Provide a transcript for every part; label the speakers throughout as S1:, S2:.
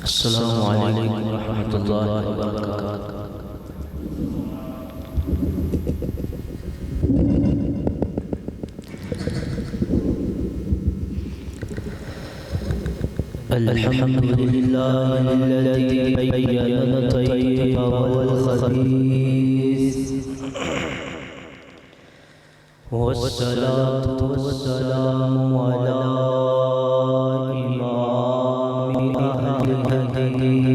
S1: अस्सलामु अलैकुम रहमतुल्लाहि व बरकातुहू। अल्हम्दुलिल्लाहिल्लज़ी बय्यन अत-तय्यिब वल ख़बीस वस्सलातु वस्सलामु अला इमामि अहलिल हदीस।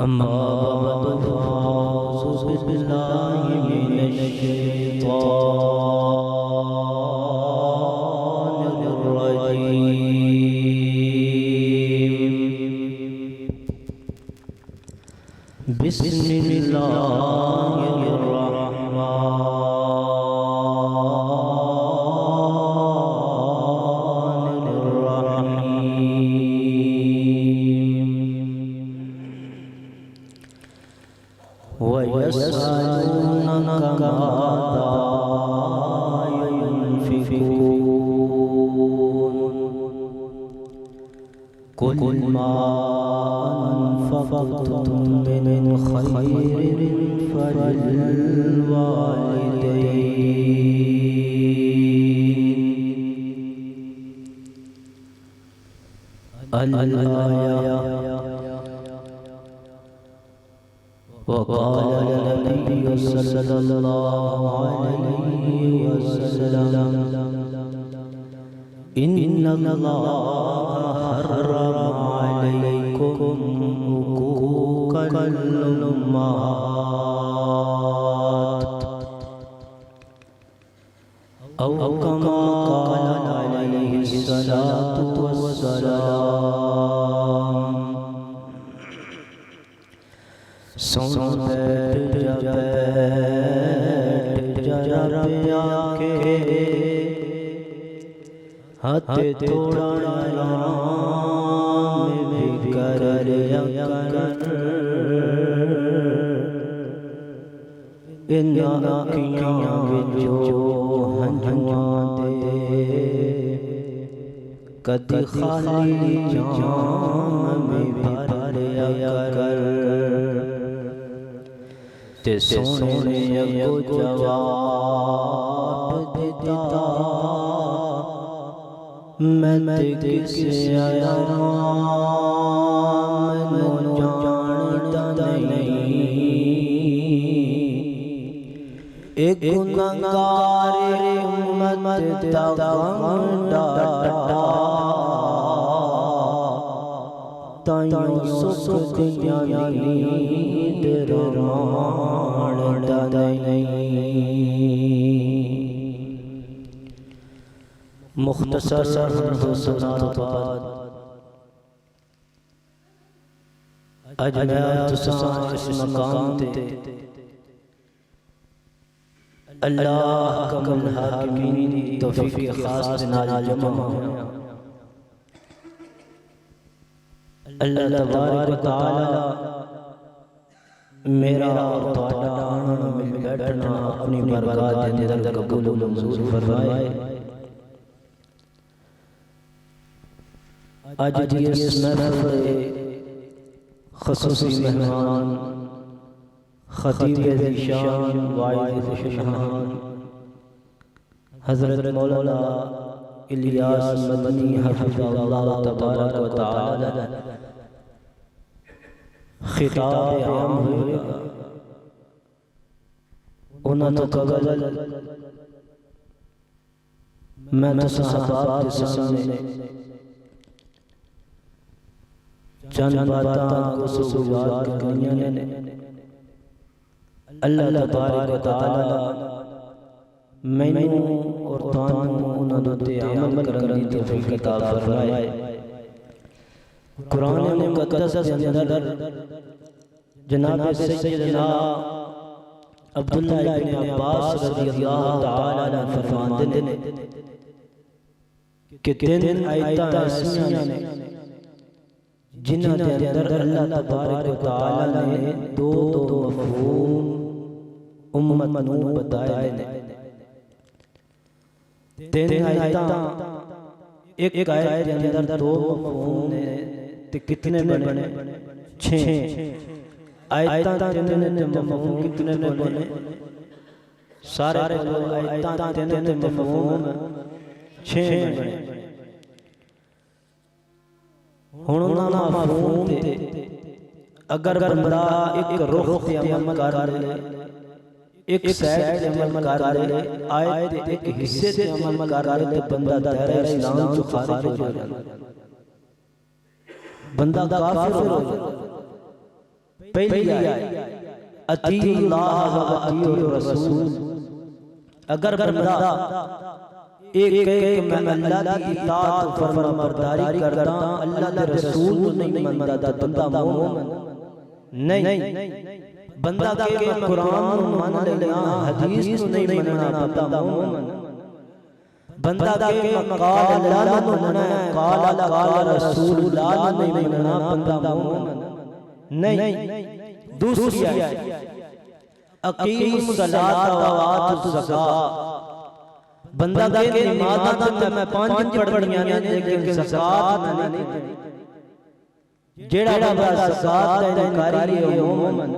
S1: अम्मा बअद फ़अऊज़ु बिल्लाहि मिनश शैतानिर रजीम। बिस्मिल्लाहिर रहमानिर रहीम। वयस्अलूनका माज़ा युनफ़िक़ून क़ुल मा अनफ़क़्तुम मिन ख़ैरिन फ़लिलवालिदैन अल-आया। वक़ाल नबी सल्लल्लाहु अलैहि वसल्लम इन्नल्लाह हर्रम अलैकुम उक़ूक़ल उम्महात औ कमा क़ाल अलैहि सलातु वस्सलाम। सुन बैठ जरा आके हाथ थोड़ा आराम भी कर इन अखियां विचो हंजुआ दे कदी खाली जाम में भर कर ते सोने को जवाब देता मैं किसे आराम जानता नहीं। एक गुनहगार उम्मत तगम डाटा ताइयों सुख नींद रमानता नहीं। मुख्तसर हुसनात अजनात इस मकाम ते अल्लाह कमल हाकिमीन तौफीक खास नाल जमा अल्लाह तबारक व तआला मेरा और तुम्हारा आना मिल बैठना अपनी बरकत दे अंदर कबूल मंजूर फरमाए। आज की इस महफिल के ख़ुसूसी मेहमान खतीब ज़ीशान वाइज़ शहान हज़रत मौलाना इलियास मदनी हफ़िज़हुल्लाह तबारक व तआला खिताब आम होगा उन्हें तो कबल मैं तो सहाबाब के सामने चंद बातां को सुगवार करियां ने अल्लाह तबारक व तआला मैनू और तानू उन्हां ते अमल करन दी तौफीक अता फरमाए। कुरान मुक़द्दस के अंदर जनाब सैयदना अब्दुल्लाह इब्न अब्बास रज़ियल्लाहु तआला अन्हु फरमाते ने कि तीन आयतां ऐसियां ने जिन्हां दे अंदर अल्लाह तबारक व तआला ने दो मफहूम उम्मत नूं बताए ने। तीन आयतां एक आयत के अंदर दो मफहूम ने ते कितने बने? 6 आयतां दे मफहूम कितने बने? सारे आयतां दे मफहूम 6 बने। हुण उन्हां मफहूम ते अगर बंदा एक रुख ते अमल कर ले, एक साइड ते अमल कर ले, आयत दे एक हिस्से ते अमल कर ले ते बंदा दायरा इस्लाम तो खारिज हो जाता, बंदा काफिर हो जाता। पहली आयत अतीउल्लाह व अतीउर रसूल, अगर बंदा एक मैं अल्लाह की इताअत फरमाबरदारी करता, अल्लाह के रसूल को नहीं मानता, बंदा मोमिन नहीं। बंदा के कुरान मान लेना, हदीस को नहीं मानना, बंदा मोमिन। बंदा के क़ाल अल्लाह को मानना, क़ाल रसूलुल्लाह नहीं मानना, बंदा मोमिन नहीं। दूसरी आयत अकीमुस सलात व आतुज़ ज़कात, बंदा के नमाज़ तो मैं 5 पढ़नियां ने लेकिन ज़कात मैं नहीं देनी। जेड़ा बंदा ज़कात दा इनकारी है वो मोमिन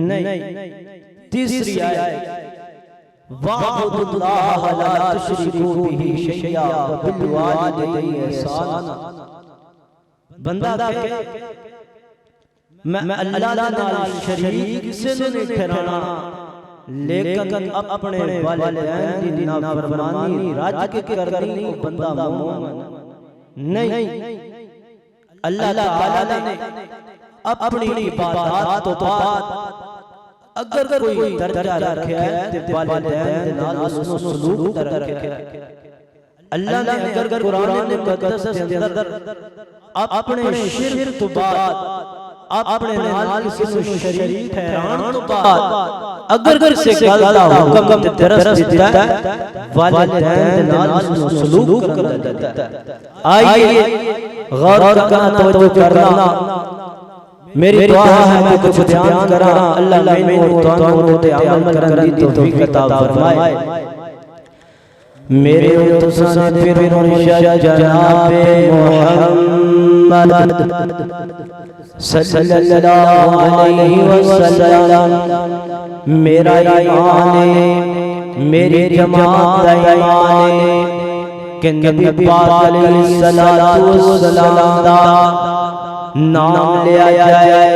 S1: नहीं। तीसरी आयत वअबुदुल्लाह ला तुशरिकू बिही शैया व बिल वालिदैनि ihसाना, बंदा के मैं अल्लाह नाल शरीक किसे नहीं ठहराना, लेकिन अपने वालिदैन दी नाफरमानी रज के करनी वो बंदा मोमिन नहीं। अल्लाह ताला ने अपनी इबादत तो बाद अगर कोई दर्जा रखा है ते वालिदैन दे नाल उसनो सलूक रखा है। अल्लाह ने अगर कुरान मुकद्दस के अंदर अपने शिर्क तो बाद अपने नाल किसी को शरीक ठहराने तो बाद अगर से गलत हुक्म ते दरस देता है, वालिदैन दे नाल उसनो सलूक कर देता है। आइए गौर करना, तवज्जो करना, मेरी दुआ है मैं कुछ बयान करा, अल्लाह मैनू और तुहानू ते अमल करन दी तौफीक अता फरमाए। मेरे तुसां दे फिर मुर्शिद जनाब मुहम्मद सल्लल्लाहु अलैहि वसल्लम, मेरा ईमान है, मेरी जमात दा ईमान है कि नबी पाक अलैहिस्सलातु वस्सलाम दा नाम लिया जाए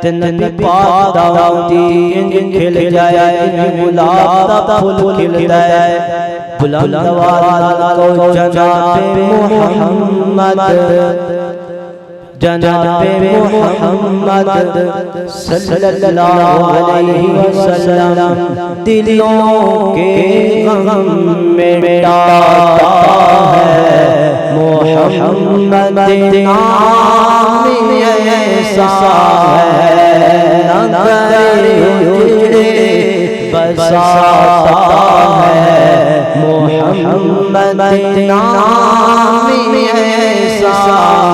S1: ते नबी पाक दा दी इंज खिल जाए, गुलाब दा फूल खिलदा है। बुलंद आवाज़ को जनाब मुहम्मद, जनाब मुहम्मद सल्लल्लाहु अलैहि वसल्लम दिलों के गम मिटाता है। मुहम्मद नाम ऐसा है न उजड़े बसाता है। मुहम्मद नाम ऐसा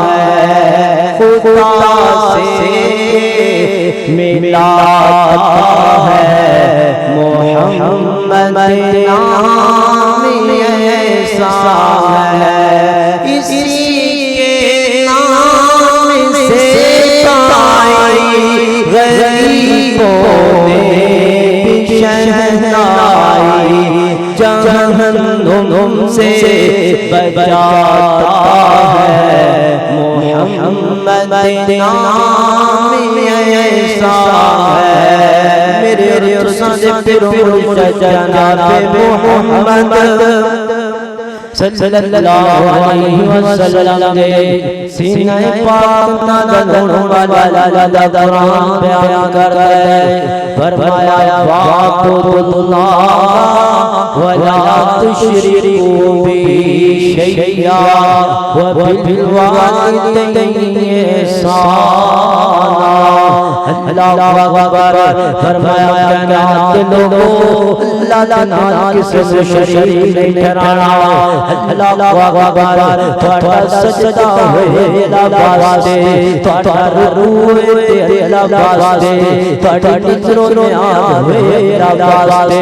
S1: है खुदा से मिलाता है। मुहम्मद नाम ऐसा है इसी के नाम से पाई गरीबों ने शहनाई, जहन्नुम से बचाता है। मुहम्मद नाम ऐसा है मेरे जनाब मुहम्मद सल्लल्लाहु अलैहि वसल्लम ने सीने पाक का गगन वाला दौरान बयान कर है, फरमाया वाकुल्लाह वला तुशरिकू बिही शैया व बिल वालिदैनि ihसाना। अल्लाह अकबर फरमाया कायनात के लोगों अल्लाह ना किसी से शरीक नहीं ठहराना अल्लाह अकबर थोड़ा सजदा होए अल्लाह वास्ते थोड़ा रूह ते अल्लाह वास्ते थोड़ा नजरों में आग होए अल्लाह वास्ते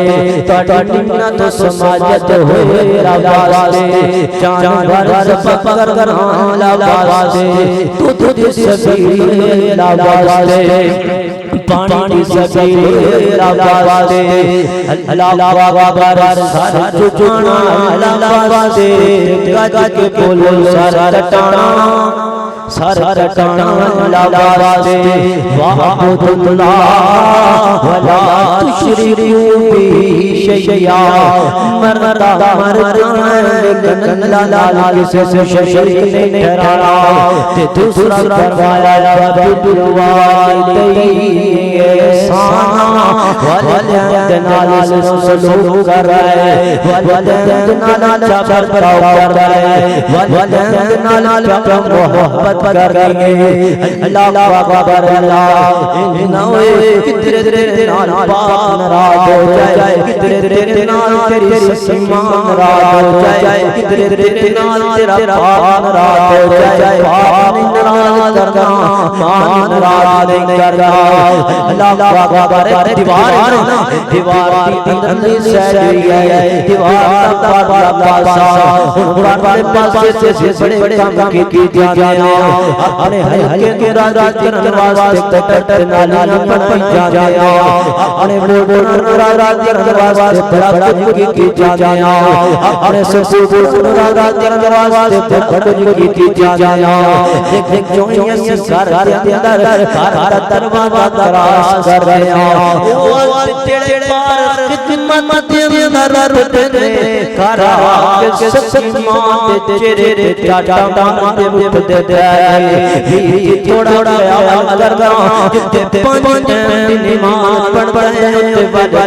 S1: थोड़ा निम्नत समाजत होए अल्लाह वास्ते जानवर सब कर अल्लाह वास्ते तुझ सबील अल्लाह वास्ते पानी सबील अल्लाह वास्ते अल्लाह अकबर सारा जुटाना अल्लाह वास्ते गज के बोलो सारा रटाना सारा रटाना अल्लाह वास्ते वाहुदुल्लाह वला तुशरिकू बिही शैया मरदा मरना लेकिन अल्लाह किसी से शरीक नहीं ठहराना ते दूसरा फरमाया वबिल वालिदैन एहसाना वलिदैन नाल सलूक कर रहे वलिदैन नाल बर्ताव कर रहे वलिदैन नाल मोहब्बत कर रहे अल्लाह अकबर अल्लाह इन्हों कितने तेरे नाल पाक नाराज हो जाए कितने तेरे नाल तेरी सीमा नाराज हो जाए कितने तेरे नाल तेरा पाक नाराज हो जाए पाक नहीं नाराज करना मान नाराज नहीं करना अल्लाह अकबर दीवार दीवार की अंदरली साइड है दीवार का पासा कुरान वाले पास से बड़े काम की जाते हैं अपने हल्के के राज करने वास्ते कट नालियां बन जाते हैं अपने बोल राज करने वास्ते बड़ा कुछ की जाते हैं अपने ससुर राज करने वास्ते बड़ा की जाते हैं देख जो ये घर के अंदर सारा दरवाजा तराश कर रहे हैं वो तेरे पार खिदमत के अंदर रुकने करा के ससमात चेहरे टाटा माते बुत दे भी थोड़ा अगर जितने पांच नमाज पढ़ रहे ते बड़ा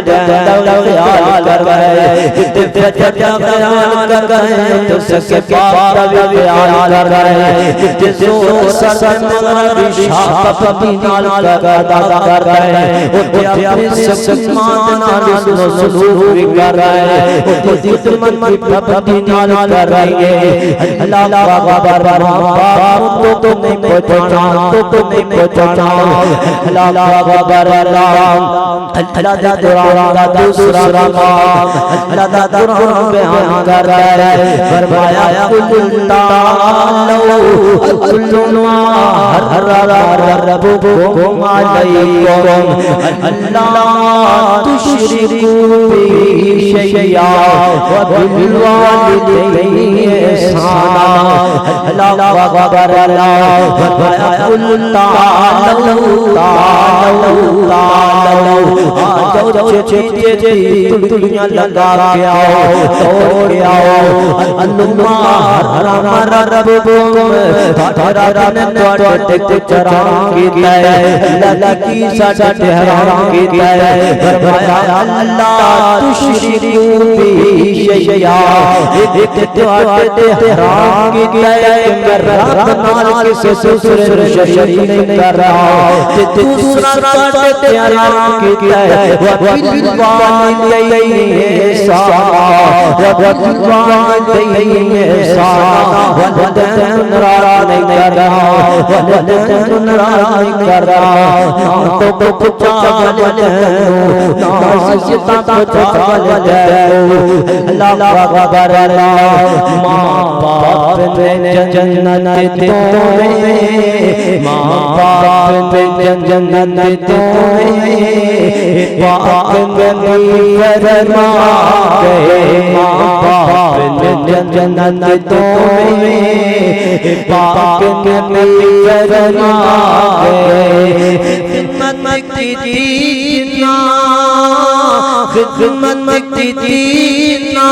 S1: ख्याल कर रहे जितने ख्याल कर रहे तो सके पाक का ख्याल कर रहे जितने जोर सर मगरिब शाह पति नाल अदा कर रहे उते अपने ससमात नाल सलूक कर रहे उते जितने मन पति नाल कर रहे अल्लाह अकबर तो नहीं पहुंचाना तो नहीं पहुंचाना अल्लाह अकबर अल्लाह दा दुआ दूसरा काम अल्लाह दा कुरान बयान कर रहा है फरमाया कुल्ला कुल्लुमा रब्बुकुम अलैकुम अल्लाह तुशरिकू बिही शैया व बिल वालिदैन एहसाना अल्लाह अकबर फरमाया कुल्ला दुनिया लगा के आओ तोड़ के आओ अन्नुमार हरामार रब्बुकुम तारा रन तोड़ ते चरांगी है अल्लाह की साजा ठहरांगी है फरमाया अल्लाह तुशरिकू बिही शैया एक तोड़ ते ठहरांगी है रब नाल किसी दूसरे शरीक नहीं कर रहा दूसरा तोड़ ते ठहरांगी है वबिल वालिदैन एहसाना वबिल वालिदैन एहसाना वलिदैन नाराज नहीं कर रहा वलिदैन नाराज नहीं कर रहा ना तो कुछ वलिदैन ना सिता कुछ वलिदैन अल्लाह अकबर मां बाप ने जन्नत तुम्हें मां बाप ने जन्नत तुम्हें पाक नबी फरमा गए मां बाप ने जन्नत तुम्हें पाक नबी फरमा गए खिदमत की ना खिदमत की ना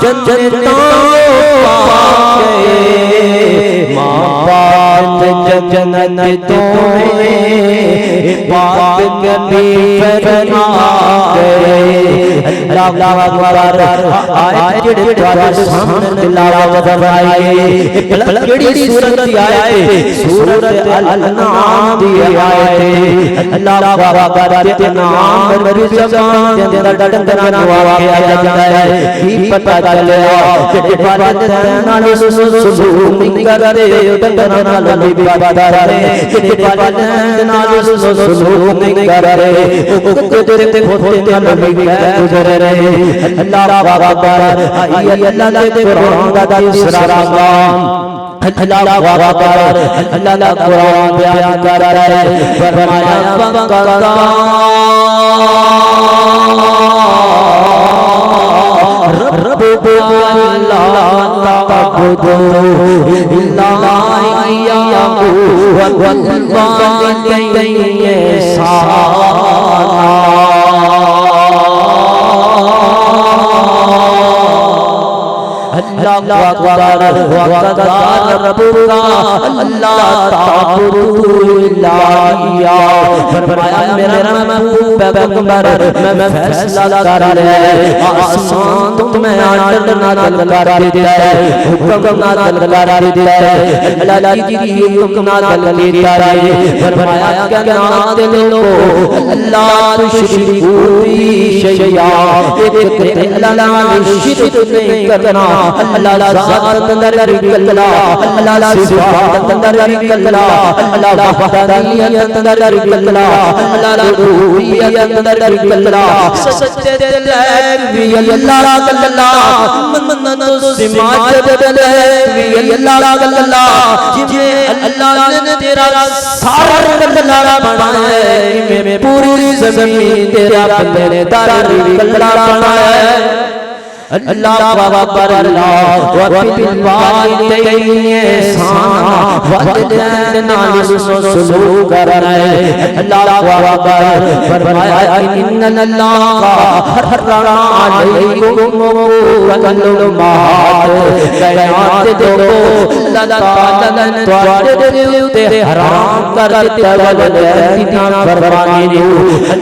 S1: जन्नतों पाके माँ बाप जन्नतों में बात कभी फरमा गए। अल्लाह अकबर आए जेड़े तुहाडे सामने तिलावत करवाए केड़ी सूरत दी आए सूरत अल-अनआम दी आए। अल्लाह अकबर दे नाम मेरी ज़बान दे अंदर डंडना नवा के आ जाता है की पता चलिया जेड़े वाले नाल सुलूक नहीं करदे डंडना नाल भी वफादार ने जेड़े वाले नाल सुलूक नहीं करदे ओ कुत्ते ते खोते नाल भी गुजर रहे। अल्लाह अकबर आई अल्लाह के कुरान का तीसरा काम अल्लाह अकबर अल्लाह कुरान बयान कर रहा है फरमाया रब अल्लाह ताबुदू इल्ला इय्याहू वल वालिदैनि ihsana। अल्लाह अकबर वक़दा रब्बुका अल्लाह ताबुदू इल्ला इय्याहू। फरमाया मेरा महबूब पैगंबर मैं फैसला कर लिया है आसमान तुम्हें आर्डर नाज़िल कर दिया है हुक्म नाज़िल कर दिया है अल्लाह की हुक्म नाज़िल कर दिया है। फरमाया क्या नाम दे लो अल्लाह तुश्रिकू बी शैया एक अल्लाह शिरक नहीं करना अल्लाह ज़ात अंदर कल्ला अल्लाह सिफात अंदर कल्ला अल्लाह वहदानियत अंदर कल्ला अल्लाह रुबूबियत अंदर कल्ला सच्चे दिल भी अल्लाह कल्ला मन्नत सिमात दिल भी अल्लाह कल्ला जिसे अल्लाह ने तेरा सारा कल्ला बनाया है मैं पूरी ज़मीन तेरा बंदे ने तारा कल्ला बनाया है। अल्लाह अकबर अल्लाह वबिल वालिदैनि ihsana वालिदैन नाल सुलूक कर रहे। अल्लाह अकबर फरमाया इन्नल्लाह हर्रमा अलैकुम वल्लुमात कयामत देखो अल्लाह ताला ने तुहाडे उत्ते हराम कर दिता वल्लैना फरमानी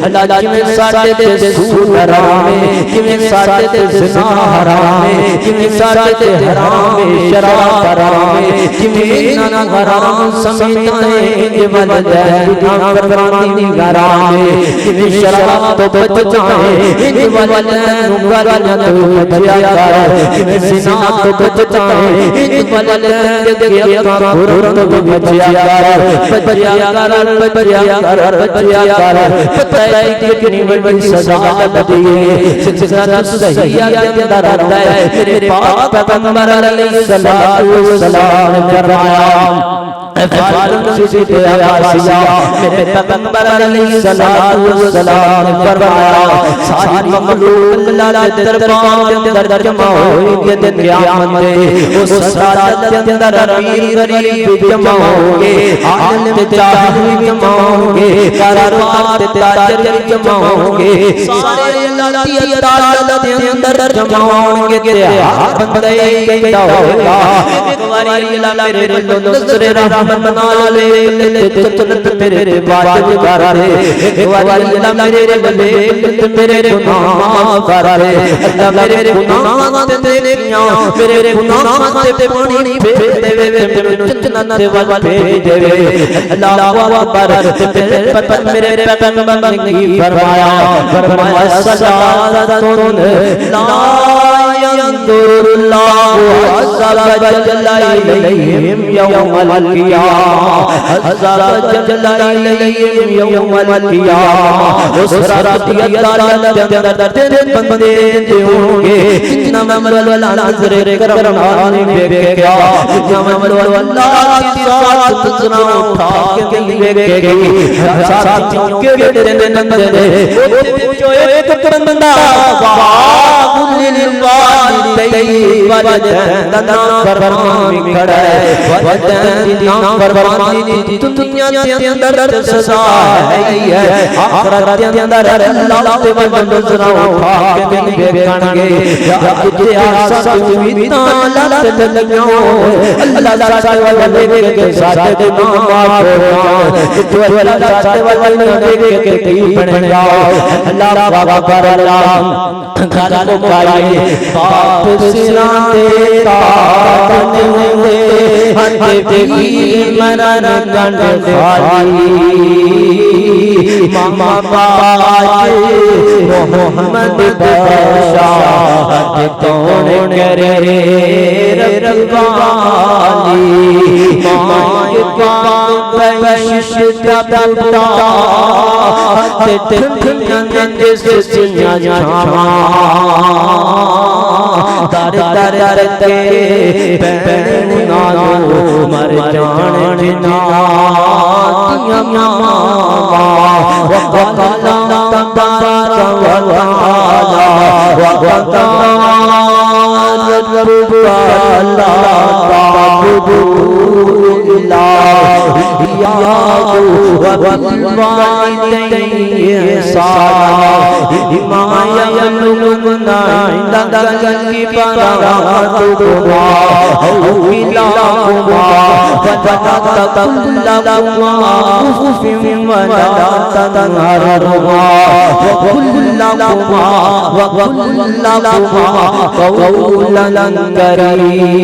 S1: अल्लाह जिवें साडे ते सूद हराम है जिवें साडे ते ज़िना हराम है जिवें साडे ते हराम है शराब हराम है जिवें ना हराम समझता है कि वल्लैना फरमानी हराम है जिवें शराब तो बचता है कि वल्लैना तो बचा कर जिवें ज़िना तो बचता है कि वल्लैना के अका खुरत तो बचा कर पता है कि कितनी बड़ी सजा दी है सजा सही अंदर आता है। मेरे पाक पैगंबर अलैहिस्सलातु वस्सलाम ने फरमाया मेरे पैगंबर अलैहिस्सलातु वस्सलाम ने फरमाया सारी मखलूक अल्लाह के दरबार के अंदर जमा होगी दिन क़यामत में उस सारत के अंदर अमीर गरीब जमा होंगे आलिम जाहिल जमा होंगे कारोबार ताजर जमा होंगे सारे अल्लाह की अदालत के अंदर जमा होंगे तेरे बंदे कहता होगा एक बारी अल्लाह मेरे नज़र रहमत बना ले जन्नत मेरे वाजिब कर दे एक बारी अल्लाह मेरे बंदे मेरे गुनाह माफ कर दे अल्लाह मेरे गुनाह ते तेरियां मेरे गुनाह ते पानी फेर देवे जन्नत दे वाल भेज देवे। अल्लाह अकबर मेरे पैगंबर ने फरमाया सजादतुन ला यंजुरुल्लाहु अज़्ज़ा वजल्ला इलैहिम यौमल क़ियामह अज़्ज़ा वजल्ला इलैहिम यौमल क़ियामह उस रात की अदालत के अंदर तेरे बंदे होंगे जितना ममल नज़र करम नहीं देखा जितना ममल अल्लाह की साथ तुझना उठा के देखेगी साथियों के दिन नंदे जो एक बंदा लिलवालिदैन वलदैन फरमान खड़ा वलदैन फरमान दी दुनिया के अंदर सजा है आखिरत के अंदर अल्लाह ते नजर उठा के देखणगे जिते आसा उम्मीद अल्लाह ते लगाओ अल्लाह साथे वाले देख के साथे दे मां तो अल्लाह साथे वाले देख के की बन जाओ अल्लाह बाबा कर अल्लाह घर को पाए बाप सिराते ताकत हुए हते भी मरन गंड खाली मामा बाज मोहम्मद बादशाह कौन करे रखवाली माय का बख्शिश का पुता हते ठंड से सुनिया छामा दर दर ते पैण ना मर जाने ना दिया मामा वकाला तबारा वकाला वकाला रब्बुल्ला ताबुदुल्ला इयाहु वबिलवालिदैन ihsana हिमायतुलुमना इंदल की बरातुमा औबिलाकुमा वततकुल्लकुमा उफिम वलातनहरुमा वकुल्लकुमा कौलन करीमा।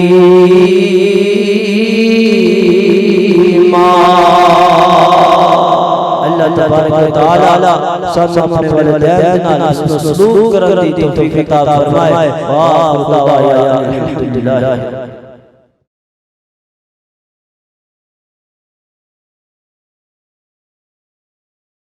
S1: अल्लाह तबारक व तआला सब अपने वलिदैन नाल सलूक करने की तौफीक अता फरमाए। वाह खुदा या अल्हम्दुलिल्लाह।